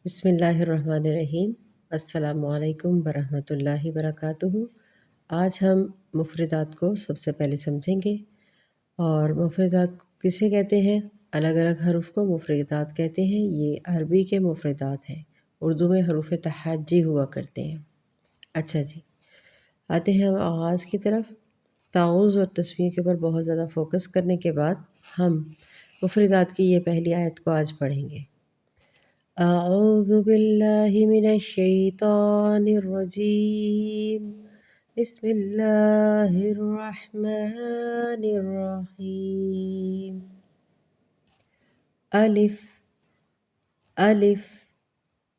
بسم اللہ الرحمن الرحیم۔ السلام علیکم ورحمۃ اللہ وبرکاتہ۔ آج ہم مفردات کو سب سے پہلے سمجھیں گے، اور مفردات کسے کہتے ہیں؟ الگ الگ حروف کو مفردات کہتے ہیں۔ یہ عربی کے مفردات ہیں، اردو میں حروف تہجی ہوا کرتے ہیں۔ اچھا جی، آتے ہیں ہم آغاز کی طرف۔ تعوذ اور تصویر کے اوپر بہت زیادہ فوکس کرنے کے بعد ہم مفردات کی یہ پہلی آیت کو آج پڑھیں گے۔ اعوذ باللہ من الشیطان الرجیم، بسم اللہ الرحمن الرحیم۔ الف الف،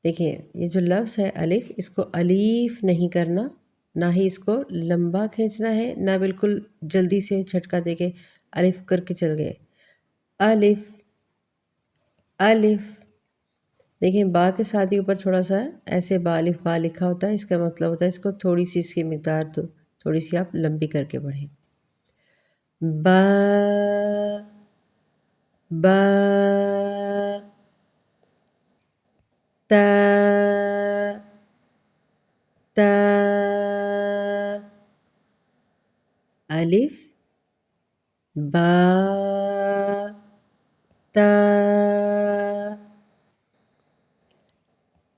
دیکھیں یہ جو لفظ ہے الف، اس کو الیف نہیں کرنا، نہ ہی اس کو لمبا کھینچنا ہے، نہ بالکل جلدی سے جھٹکا دے کے الف کر کے چل گئے۔ الف الف، دیکھیں با کے ساتھ ہی اوپر تھوڑا سا ایسے با الف با لکھا ہوتا ہے، اس کا مطلب ہوتا ہے اس کو تھوڑی سی اس کی مقدار تھوڑی سی آپ لمبی کر کے پڑھیں۔ با با، تا تا، الف با تا۔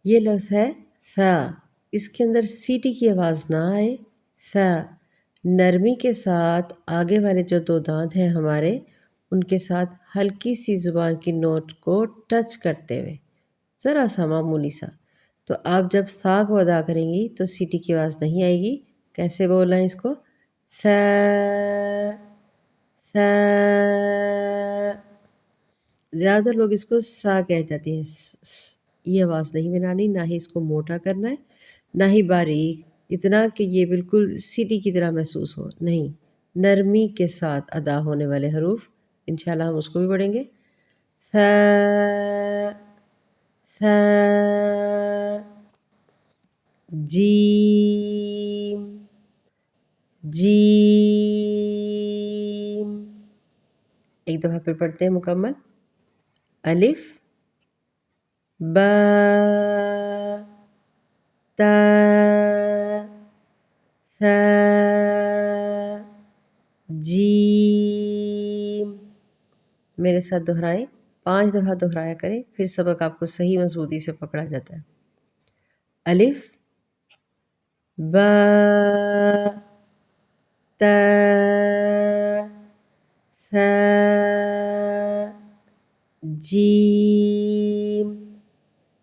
یہ لفظ ہے فا، اس کے اندر سیٹی کی آواز نہ آئے۔ فا، نرمی کے ساتھ آگے والے جو دو دانت ہیں ہمارے، ان کے ساتھ ہلکی سی زبان کی نوٹ کو ٹچ کرتے ہوئے، ذرا سا معمولی سا۔ تو آپ جب سا کو ادا کریں گی تو سیٹی کی آواز نہیں آئے گی۔ کیسے بولنا ہے اس کو؟ فا فا۔ زیادہ لوگ اس کو سا کہہ جاتے ہیں، یہ آواز نہیں بنانی، نہ ہی اس کو موٹا کرنا ہے، نہ ہی باریک اتنا کہ یہ بالکل سیٹی کی طرح محسوس ہو، نہیں، نرمی کے ساتھ ادا ہونے والے حروف انشاءاللہ ہم اس کو بھی پڑھیں گے۔ فا فا، جیم جیم۔ ایک دفعہ پھر پڑھتے ہیں مکمل۔ الف با تا ثا جیم۔ میرے ساتھ دہرائیں، 5 دفعہ دہرایا کریں، پھر سبق آپ کو صحیح مضبوطی سے پکڑا جاتا ہے۔ الف با تا ثا جیم۔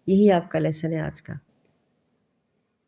یہی آپ کا لیسن ہے آج کا۔